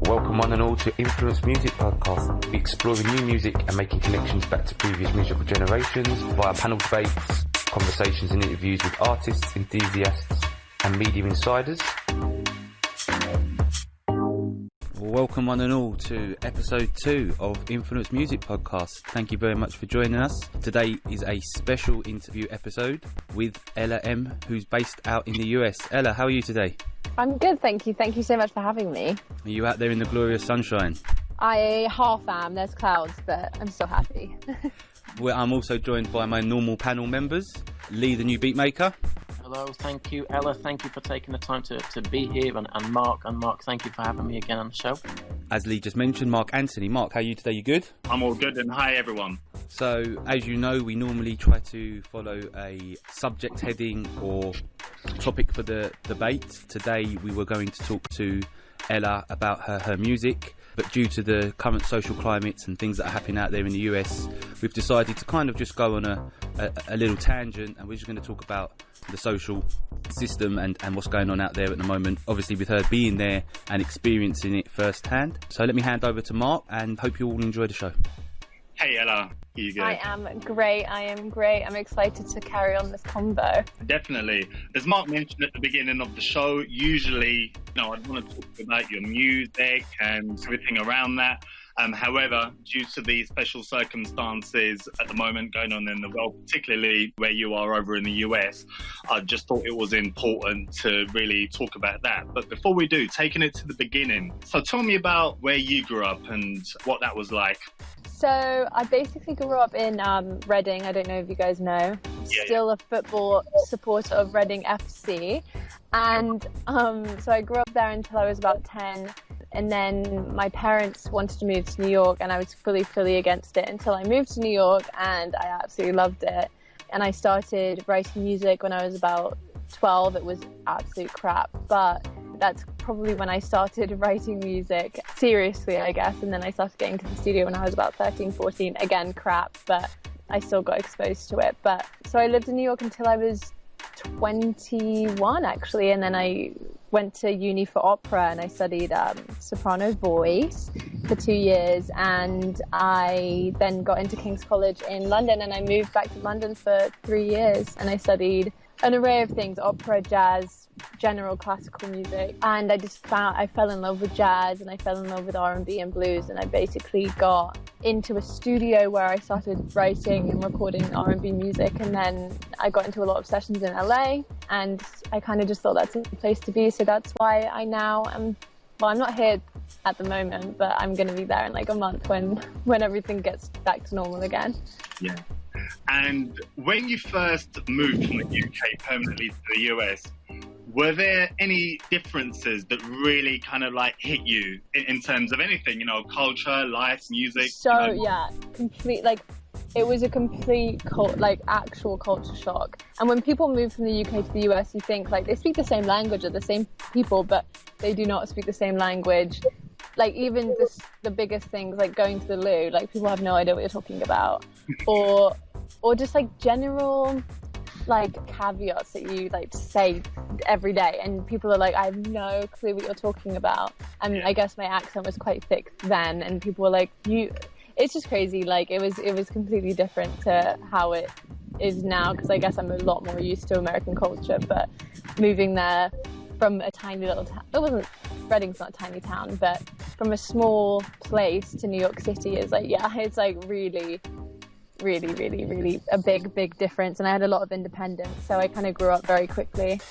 Welcome one and all to Influence Music Podcast, exploring new music and making connections back to previous musical generations via panel debates, conversations and interviews with artists, enthusiasts and media insiders. Welcome one and all to episode 2 of Influence Music Podcast. Thank you very much for joining us. Today is a special interview episode with Ella M, who's based out in the US. Ella, how are you today? I'm good, thank you. Thank you so much for having me. Are you out there in the glorious sunshine? I half am. There's clouds, but I'm still happy. Well, I'm also joined by my normal panel members, Lee, the new beatmaker. Hello, thank you, Ella. Thank you for taking the time to be here, and Mark, thank you for having me again on the show. As Lee just mentioned, Mark Anthony. Mark, how are you today? You good? I'm all good, and hi everyone. So, as you know, we normally try to follow a subject heading or topic for the debate. Today we were going to talk to Ella about her music, but due to the current social climates and things that are happening out there in the US, we've decided to kind of just go on a little tangent, and we're just going to talk about the social system and what's going on out there at the moment, obviously with her being there and experiencing it firsthand. So let me hand over to Mark and hope you all enjoy the show. Hey Ella, here you go. I am great. I'm excited to carry on this convo. Definitely. As Mark mentioned at the beginning of the show, usually, I'd want to talk about your music and everything around that. However, due to the special circumstances at the moment going on in the world, particularly where you are over in the US, I just thought it was important to really talk about that. But before we do, taking it to the beginning. So tell me about where you grew up and what that was like. So I basically grew up in Reading. I don't know if you guys know. Still a football supporter of Reading FC. And so I grew up there until I was about 10. And then my parents wanted to move to New York, and I was fully against it until I moved to New York, and I absolutely loved it. And I started writing music when I was about 12. It was absolute crap, but that's probably when I started writing music seriously, I guess. And then I started getting to the studio when I was about 13, 14. Again, crap, but I still got exposed to it. But so I lived in New York until I was 21, actually, and then I went to uni for opera, and I studied soprano voice for 2 years, and I then got into King's College in London, and I moved back to London for 3 years, and I studied an array of things: opera, jazz, general classical music. And I fell in love with jazz, and I fell in love with R&B and blues, and I basically got into a studio where I started writing and recording R&B music, and then I got into a lot of sessions in LA, and I kind of just thought that's a place to be. So that's why I now am, well, I'm not here at the moment, but I'm going to be there in like a month when everything gets back to normal again. Yeah. And when you first moved from the UK permanently to the US, were there any differences that really kind of like hit you in terms of anything, culture, life, music? So yeah, it was a complete actual culture shock. And when people move from the UK to the US, you think like they speak the same language, or the same people, but they do not speak the same language. Like even the biggest things, like going to the loo, like people have no idea what you're talking about, or just like general like caveats that you like to say every day, and people are like, I have no clue what you're talking about. I mean, I guess my accent was quite thick then, and people were like, it's just crazy. Like it was completely different to how it is now, because I guess I'm a lot more used to American culture. But moving there from a tiny little town, Reading's not a tiny town, but from a small place to New York City is like, yeah, it's like really a big difference. And I had a lot of independence, so I kind of grew up very quickly.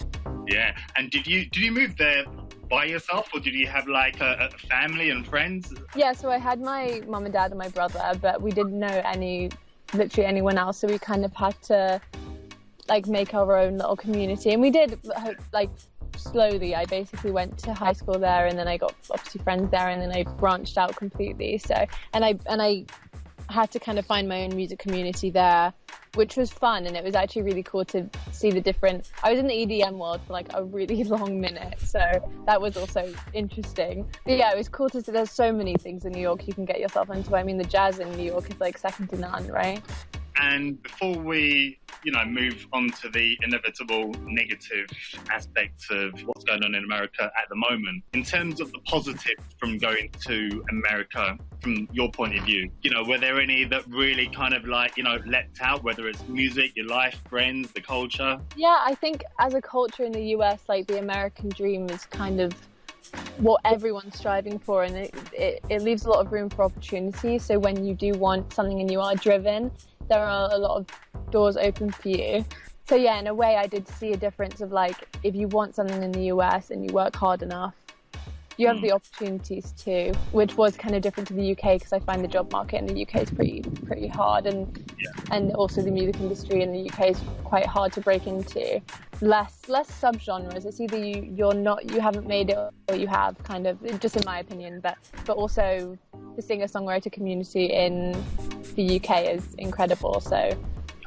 Yeah. And did you move there by yourself, or did you have like a family and friends? Yeah, so I had my mum and dad and my brother, but we didn't know literally anyone else, so we kind of had to like make our own little community. And we did like slowly. I basically went to high school there, and then I got obviously friends there, and then I branched out completely. So and I had to kind of find my own music community there, which was fun. And it was actually really cool to see the different, I was in the EDM world for like a really long minute, so that was also interesting. But yeah, it was cool to see there's so many things in New York you can get yourself into. I mean, the jazz in New York is like second to none, right? And before we, move on to the inevitable negative aspects of what's going on in America at the moment, in terms of the positive from going to America, from your point of view, were there any that really kind of leapt out, whether it's music, your life, friends, the culture? Yeah, I think as a culture in the US, the American dream is kind of what everyone's striving for, and it leaves a lot of room for opportunity. So when you do want something and you are driven, there are a lot of doors open for you. So yeah, in a way I did see a difference of if you want something in the US and you work hard enough, you have the opportunities too, which was kind of different to the UK, because I find the job market in the UK is pretty hard, and also the music industry in the UK is quite hard to break into. Less subgenres. It's either you haven't made it, or you have, kind of, just in my opinion. But also the singer-songwriter community in the UK is incredible. So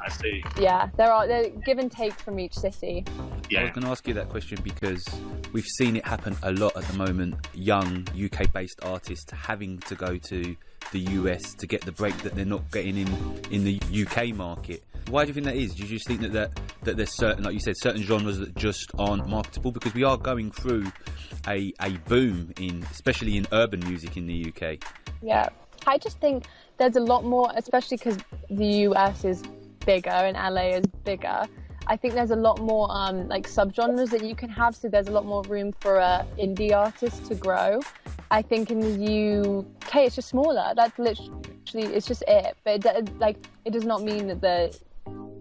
I see. Yeah, there are give and takes from each city. Yeah. I was going to ask you that question because we've seen it happen a lot at the moment. Young UK-based artists having to go to the US to get the break that they're not getting in the UK market. Why do you think that is? Do you just think that there's certain, like you said, certain genres that just aren't marketable? Because we are going through a boom especially in urban music in the UK. Yeah, I just think there's a lot more, especially because the US is bigger and LA is bigger. I think there's a lot more subgenres that you can have, so there's a lot more room for indie artists to grow. I think in the UK it's just smaller. That's literally, it's just it. But it does not mean that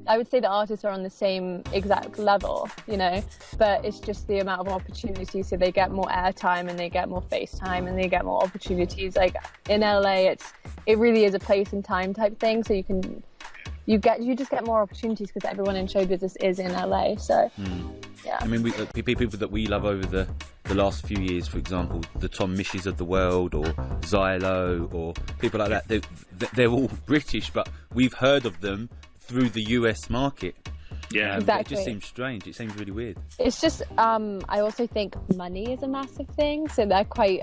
I would say the artists are on the same exact level, but it's just the amount of opportunity. So they get more airtime and they get more face time and they get more opportunities. In LA, it really is a place and time type thing. So you just get more opportunities because everyone in show business is in LA. So yeah. I mean, people that we love over the last few years, for example, the Tom Mishes of the world, or Zylo, or people like that. They're all British, but we've heard of them through the US market. Yeah, exactly. It just seems strange. It seems really weird. It's just, I also think money is a massive thing. So they're quite,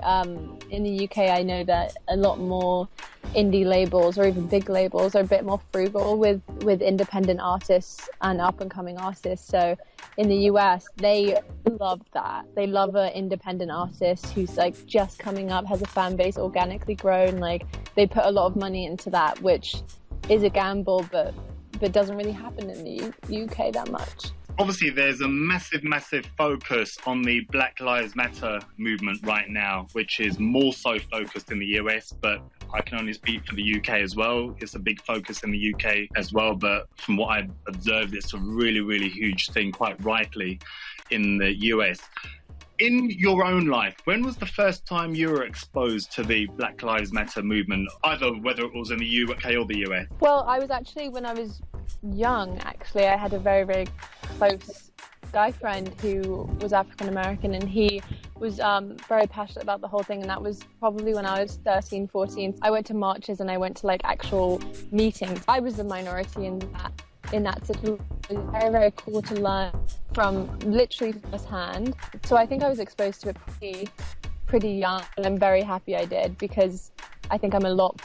in the UK, I know that a lot more indie labels or even big labels are a bit more frugal with independent artists and up and coming artists. So in the US, they love that. They love an independent artist who's just coming up, has a fan base organically grown. They put a lot of money into that, which is a gamble, but doesn't really happen in the UK that much. Obviously, there's a massive focus on the Black Lives Matter movement right now, which is more so focused in the US, but I can only speak for the UK as well. It's a big focus in the UK as well, but from what I've observed, it's a really, really huge thing, quite rightly, in the US. In your own life, when was the first time you were exposed to the Black Lives Matter movement, either whether it was in the UK or the US? Well, I was actually, when I was young, I had a very, very close guy friend who was African American, and he was very passionate about the whole thing, and that was probably when I was 13, 14. I went to marches and I went to actual meetings. I was the minority in that situation. It was very, very cool to learn from literally firsthand. So I think I was exposed to it pretty young, and I'm very happy I did, because I think I'm a lot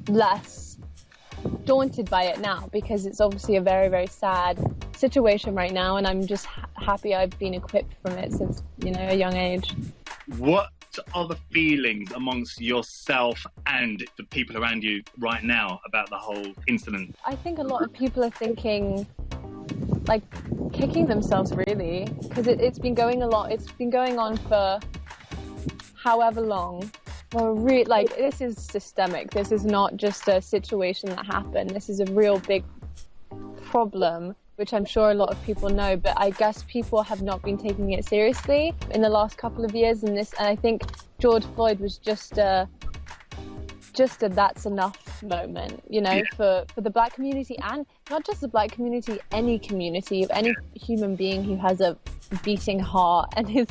less daunted by it now, because it's obviously a very, very sad situation right now, and I'm just happy I've been equipped from it since, a young age. What are the feelings amongst yourself and the people around you right now about the whole incident? I think a lot of people are thinking, kicking themselves, really, because it's been going on for however long. This is systemic. This is not just a situation that happened. This is a real big problem, which I'm sure a lot of people know, but I guess people have not been taking it seriously in the last couple of years. And I think George Floyd was just a that's enough moment, for the Black community, and not just the Black community, any community, of any human being who has a beating heart and is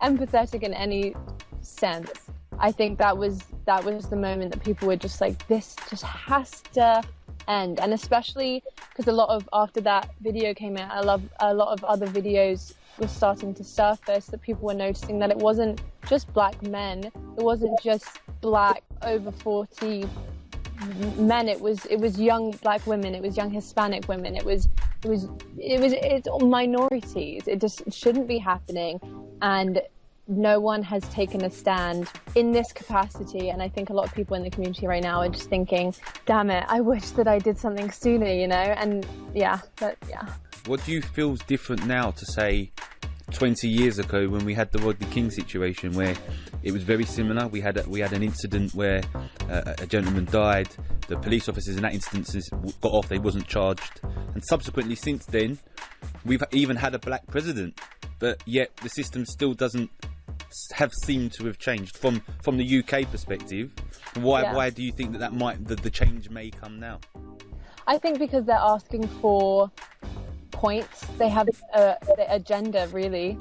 empathetic in any sense. I think that was the moment that people were just this just has to end. And especially because after that video came out, a lot of other videos were starting to surface, that people were noticing that it wasn't just Black men, it wasn't just Black over 40 men, it was young black women, it was young Hispanic women, it's minorities. It just shouldn't be happening, and no one has taken a stand in this capacity. And I think a lot of people in the community right now are just thinking, damn it, I wish that I did something sooner, and What do you feel is different now to, say, 20 years ago when we had the Rodney King situation, where it was very similar? We had an incident where a gentleman died. The police officers in that instance got off, they wasn't charged, and subsequently since then we've even had a black president, but yet the system still doesn't have seemed to have changed from the UK perspective. Why do you think that might the change may come now? I think because they're asking for points. They have the agenda, really.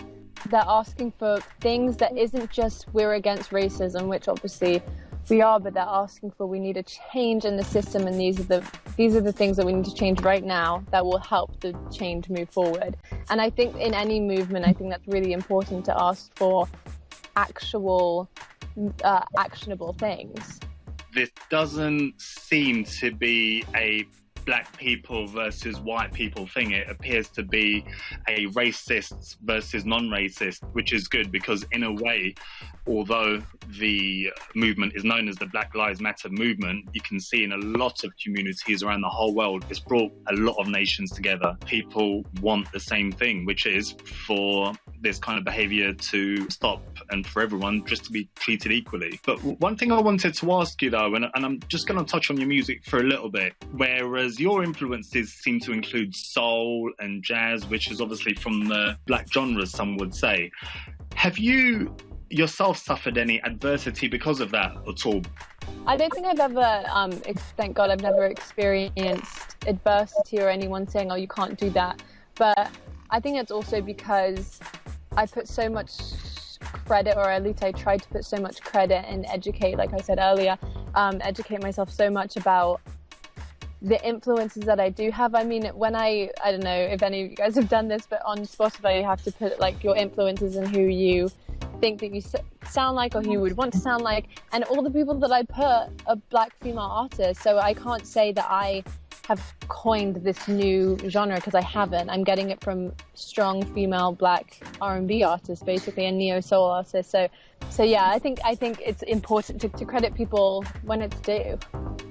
They're asking for things that isn't just we're against racism, which obviously we are, but they're asking for, we need a change in the system, and these are the things that we need to change right now that will help the change move forward. And I think in any movement, I think that's really important, to ask for actual actionable things. This doesn't seem to be a black people versus white people thing. It appears to be a racist versus non-racist, which is good, because in a way, although the movement is known as the Black Lives Matter movement, you can see in a lot of communities around the whole world, it's brought a lot of nations together. People want the same thing, which is for this kind of behaviour to stop, and for everyone just to be treated equally. But one thing I wanted to ask you though, and I'm just going to touch on your music for a little bit, whereas your influences seem to include soul and jazz, which is obviously from the black genres, some would say. Have you yourself suffered any adversity because of that at all? I don't think I've ever, thank God, I've never experienced adversity or anyone saying, oh, you can't do that. But I think it's also because I put so much credit, or at least I tried to put so much credit and educate, like I said earlier, educate myself so much about the influences that I do have. I mean, when I don't know if any of you guys have done this, but on Spotify you have to put like your influences and who you think that you sound like, or who you would want to sound like, and all the people that I put are black female artists. So I can't say that I have coined this new genre, because I haven't. I'm getting it from strong female black R&B artists, basically, and neo soul artists. So yeah, I think it's important to credit people when it's due.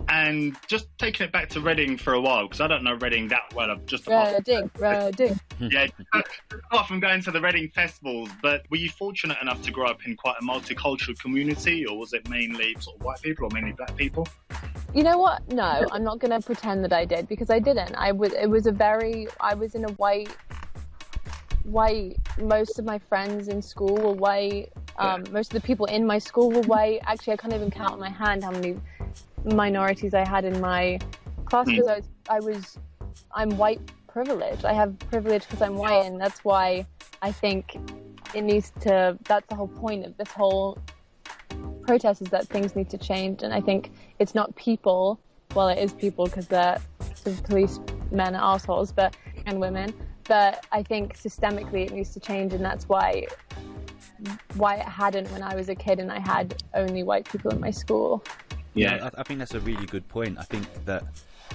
And just taking it back to Reading for a while, because I don't know Reading that well. I've just Reading. Yeah, apart from going to the Reading festivals. But were you fortunate enough to grow up in quite a multicultural community, or was it mainly sort of white people, or mainly black people? You know what? No, I'm not going to pretend that I did, because I didn't. I was in a white. Most of my friends in school were white. Most of the people in my school were white. Actually, I can't even count on my hand how many minorities I had in my class, because I'm white privileged. I have privilege because I'm white, and that's why I think that's the whole point of this whole protest, is that things need to change. And I think it's not people, well, it is people, because the policemen are assholes, and women, but I think systemically it needs to change, and that's why it hadn't when I was a kid and I had only white people in my school. Yeah, I think that's a really good point. I think that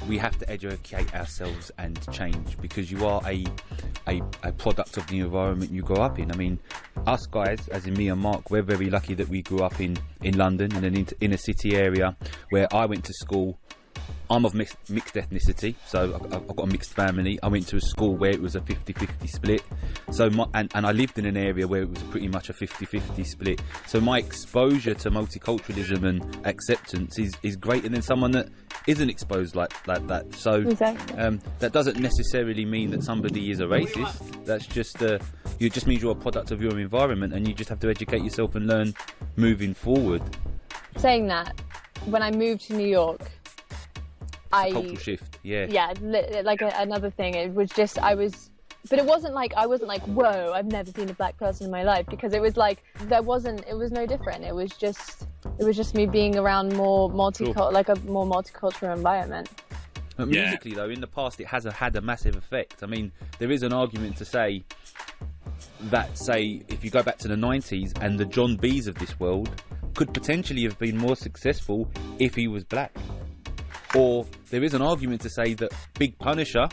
we have to educate ourselves and change, because you are a product of the environment you grow up in. I mean, us guys, as in me and Mark, we're very lucky that we grew up in London, in an inner city area where I went to school. I'm of mixed ethnicity, so I've got a mixed family. I went to a school where it was a 50-50 split. So and I lived in an area where it was pretty much a 50-50 split. So my exposure to multiculturalism and acceptance is greater than someone that isn't exposed like that. So exactly. That doesn't necessarily mean that somebody is a racist. That's just it just means you're a product of your environment, and you just have to educate yourself and learn moving forward. Saying that, when I moved to New York, cultural shift, another thing, it was just I wasn't like whoa, I've never seen a black person in my life, because it was like it was no different. It was just me being around more a more multicultural environment. But musically though, in the past it has had a massive effect. I mean, there is an argument to say that, say, if you go back to the 90s, and the John B's of this world could potentially have been more successful if he was black. Or there is an argument to say that Big Punisher,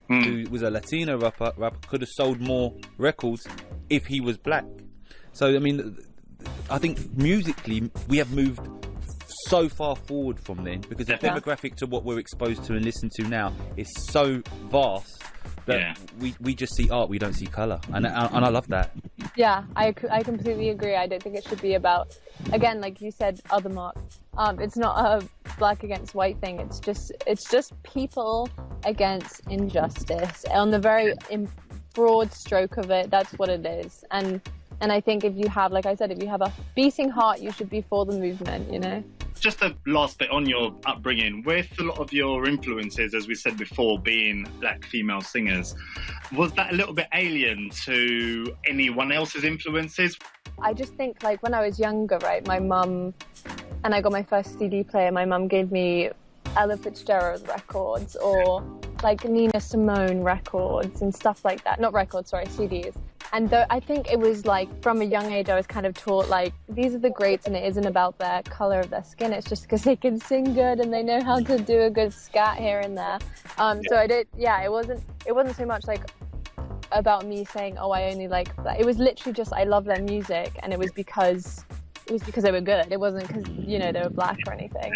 who was a Latino rapper, could have sold more records if he was black. So, I mean, I think musically we have moved so far forward from then, because the demographic to what we're exposed to and listen to now is so vast that we just see art, we don't see colour, and I love that. Yeah, I completely agree. I don't think it should be about, again, like you said, other Mark. It's not a black against white thing. It's just people against injustice on the very broad stroke of it. That's what it is. And I think if you have, like I said, if you have a beating heart, you should be for the movement, you know? Just a last bit on your upbringing. With a lot of your influences, as we said before, being black female singers, was that a little bit alien to anyone else's influences? I just think, like, when I was younger, right, my mum, and I got my first CD player, my mum gave me Ella Fitzgerald records or, like, Nina Simone records and stuff like that. Not records, sorry, CDs. And I think it was like from a young age I was kind of taught like these are the greats, and it isn't about their colour of their skin, it's just because they can sing good and they know how to do a good scat here and there. So it wasn't so much like about me saying, oh, I only like that. It was literally just I love their music, and it was because they were good. It wasn't because, you know, they were black or anything.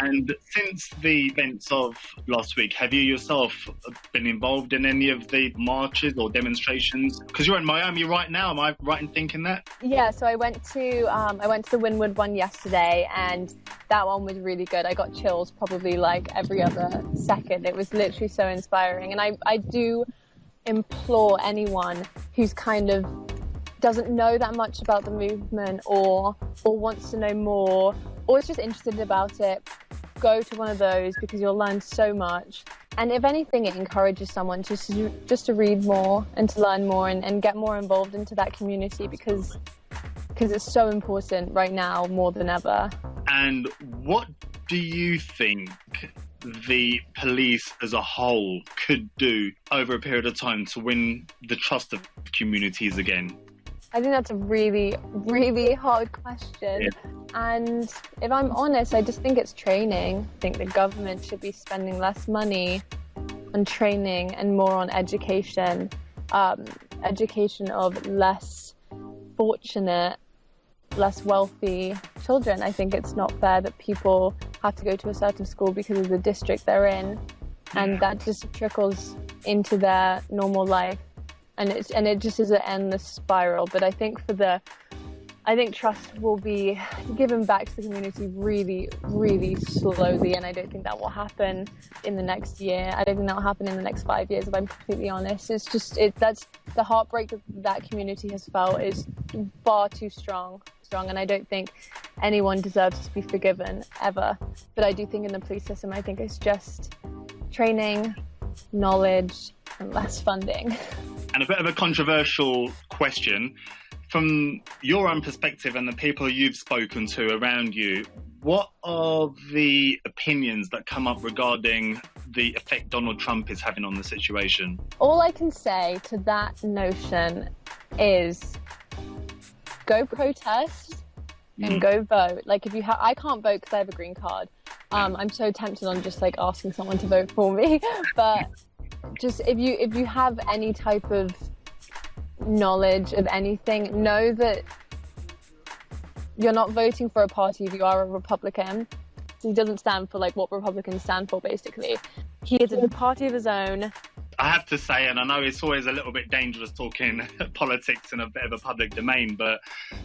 And since the events of last week, have you yourself been involved in any of the marches or demonstrations? Because you're in Miami right now. Am I right in thinking that? Yeah, so I went to the Wynwood one yesterday, and that one was really good. I got chills probably like every other second. It was literally so inspiring. And I do implore anyone who's kind of doesn't know that much about the movement or wants to know more or is just interested about it, go to one of those because you'll learn so much. And if anything, it encourages someone just to read more and to learn more and get more involved into that community because it's so important right now more than ever. And what do you think the police as a whole could do over a period of time to win the trust of communities again? I think that's a really, really hard question. Yeah. And if I'm honest, I just think it's training. I think the government should be spending less money on training and more on education. Education of less fortunate, less wealthy children. I think it's not fair that people have to go to a certain school because of the district they're in, and that just trickles into their normal life. And it just is an endless spiral. But I think trust will be given back to the community really, really slowly. And I don't think that will happen in the next year. I don't think that will happen in the next 5 years, if I'm completely honest. It's just, that's the heartbreak that community has felt is far too strong. And I don't think anyone deserves to be forgiven ever. But I do think in the police system, I think it's just training, knowledge, and less funding. And a bit of a controversial question. From your own perspective and the people you've spoken to around you, what are the opinions that come up regarding the effect Donald Trump is having on the situation? All I can say to that notion is go protest and go vote. Like if you I can't vote because I have a green card. I'm so tempted on just like asking someone to vote for me, but just if you have any type of knowledge of anything, know that you're not voting for a party if you are a Republican. So he doesn't stand for like what Republicans stand for, basically. He is a party of his own. I have to say, and I know it's always a little bit dangerous talking politics in a bit of a public domain, but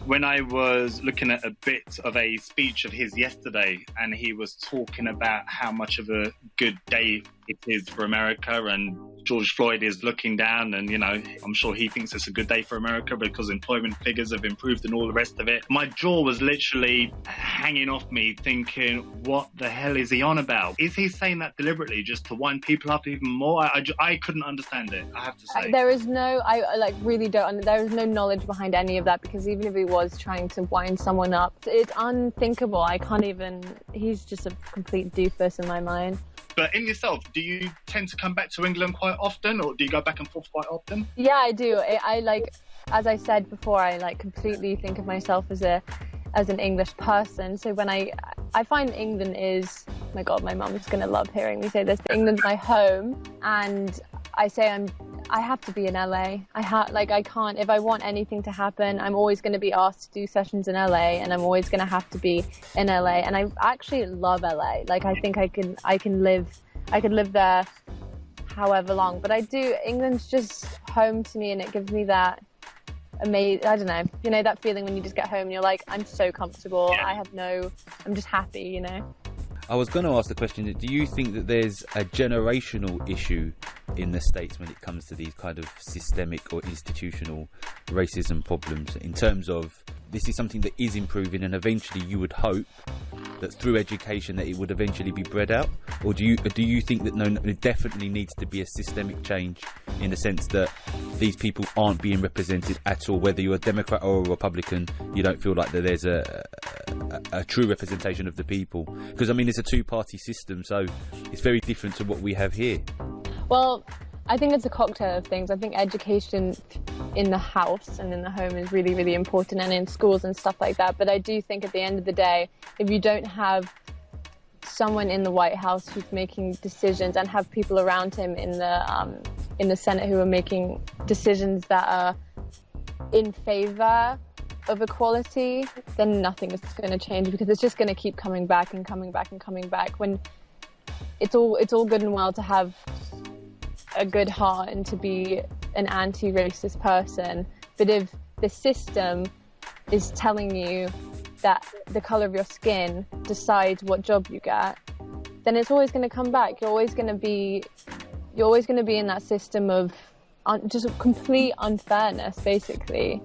when I was looking at a bit of a speech of his yesterday, and he was talking about how much of a good day it is for America, and George Floyd is looking down, and, you know, I'm sure he thinks it's a good day for America because employment figures have improved and all the rest of it. My jaw was literally hanging off me thinking, what the hell is he on about? Is he saying that deliberately just to wind people up even more? I couldn't understand it, I have to say. There is no, there is no knowledge behind any of that, because even if he was trying to wind someone up, it's unthinkable. I can't even, he's just a complete doofus in my mind. But in yourself, do you tend to come back to England quite often, or do you go back and forth quite often? Yeah, I do. I like, as I said before, I like completely think of myself as an English person. So when I find England is my God, my mum's going to love hearing me say this, but England's my home, and I say I have to be in LA. I can't, if I want anything to happen, I'm always going to be asked to do sessions in LA, and I'm always going to have to be in LA. And I actually love LA. Like, I think I could live there however long, but England's just home to me, and it gives me that amazing, I don't know, you know, that feeling when you just get home and you're like, I'm so comfortable. I'm just happy, you know. I was going to ask the question, do you think that there's a generational issue in the States when it comes to these kind of systemic or institutional racism problems, in terms of this is something that is improving and eventually you would hope that through education that it would eventually be bred out? Or do you think that no, it definitely needs to be a systemic change in the sense that these people aren't being represented at all, whether you're a Democrat or a Republican? You don't feel like that there's a true representation of the people? Because I mean, it's a two-party system, so it's very different to what we have here. Well, I think it's a cocktail of things. I think education in the house and in the home is really, really important, and in schools and stuff like that. But I do think at the end of the day, if you don't have someone in the White House who's making decisions and have people around him in the Senate who are making decisions that are in favor of equality, then nothing is going to change, because it's just going to keep coming back and coming back and coming back. When it's all good and well to have a good heart and to be an anti-racist person, but if the system is telling you that the color of your skin decides what job you get, then it's always going to come back. You're always going to be in that system of just complete unfairness, basically.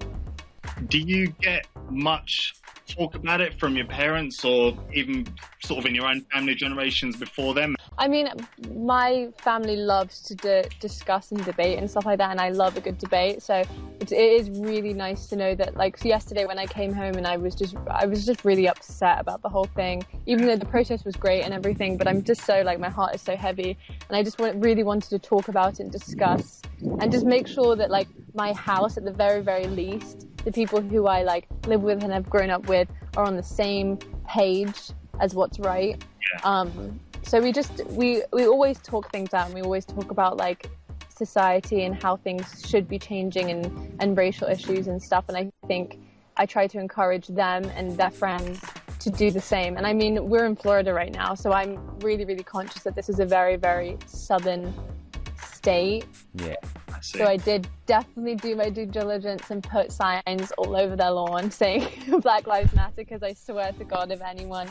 Do you get much talk about it from your parents, or even sort of in your own family generations before them? I mean, my family loves to discuss and debate and stuff like that, and I love a good debate. So it is really nice to know that, like, yesterday when I came home and I was just really upset about the whole thing, even though the protest was great and everything, but I'm just so, like, my heart is so heavy, and I just really wanted to talk about it and discuss and just make sure that, like, my house, at the very, very least, the people who I, like, live with and have grown up with are on the same page as what's right. Yeah. So we always talk things out, and we always talk about, like, society and how things should be changing, and racial issues and stuff. And I think I try to encourage them and their friends to do the same. And I mean, we're in Florida right now, so I'm really, really conscious that this is a very, very southern state. Yeah. So I did definitely do my due diligence and put signs all over their lawn saying Black Lives Matter, because I swear to God, if anyone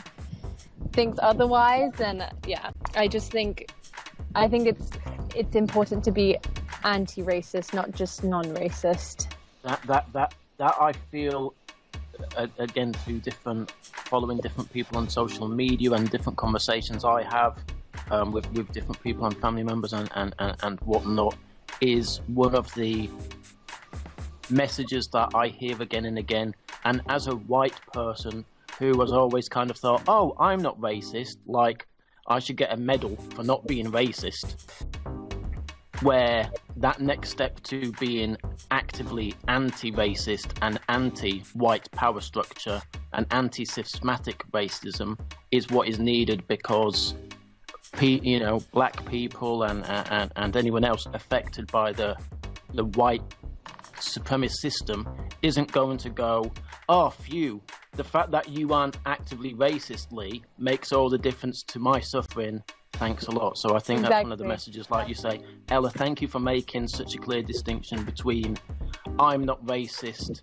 thinks otherwise, then yeah, I think it's important to be anti-racist, not just non-racist. That I feel, again, through following different people on social media and different conversations I have with different people and family members and whatnot, is one of the messages that I hear again and again. And as a white person who has always kind of thought, oh, I'm not racist, like I should get a medal for not being racist, where that next step to being actively anti-racist and anti-white power structure and anti-systematic racism is what is needed, because black people and anyone else affected by the white supremacist system isn't going to go, oh, phew, the fact that you aren't actively racistly makes all the difference to my suffering. Thanks a lot. So I think that's one of the messages, like you say. Ella, thank you for making such a clear distinction between I'm not racist,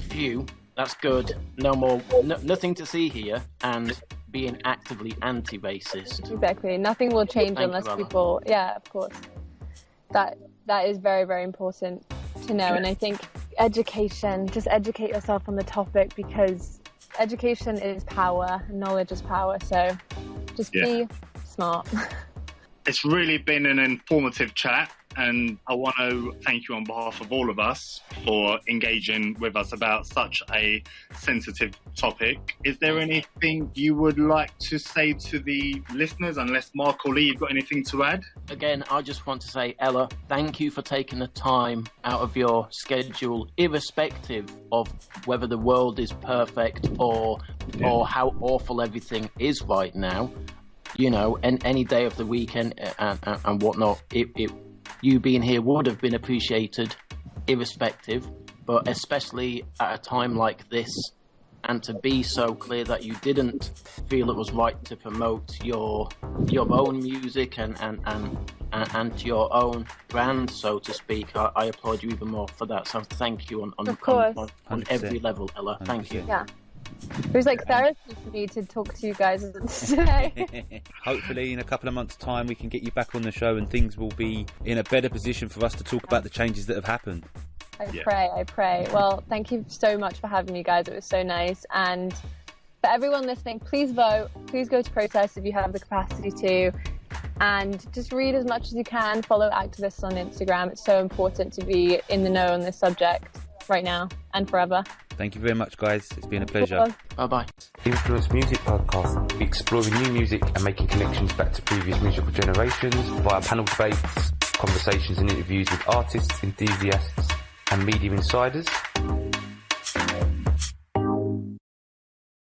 phew, that's good, no more, nothing to see here, and being actively anti-racist. Exactly. Nothing will change unless people... Yeah, of course. That is very, very important to know. And I think education, just educate yourself on the topic, because education is power, knowledge is power. So just be smart. It's really been an informative chat, and I want to thank you on behalf of all of us for engaging with us about such a sensitive topic. Is there anything you would like to say to the listeners, unless Mark or Lee, you've got anything to add? Again, I just want to say, Ella, thank you for taking the time out of your schedule, irrespective of whether the world is perfect or how awful everything is right now. you know, any day of the weekend and whatnot, you being here would have been appreciated irrespective, but especially at a time like this, and to be so clear that you didn't feel it was right to promote your own music and your own brand, so to speak, I applaud you even more for that. So thank you on every level, Ella. 100%. Thank you. Yeah. It was like therapy for me to talk to you guys today. Hopefully in a couple of months' time we can get you back on the show and things will be in a better position for us to talk about the changes that have happened. I pray. Well, thank you so much for having me, guys. It was so nice. And for everyone listening, please vote. Please go to protest if you have the capacity to. And just read as much as you can. Follow activists on Instagram. It's so important to be in the know on this subject right now and forever. Thank you very much, guys. It's been a pleasure. Bye-bye. Influence Music Podcast, exploring new music and making connections back to previous musical generations via panel debates, conversations and interviews with artists, enthusiasts and media insiders.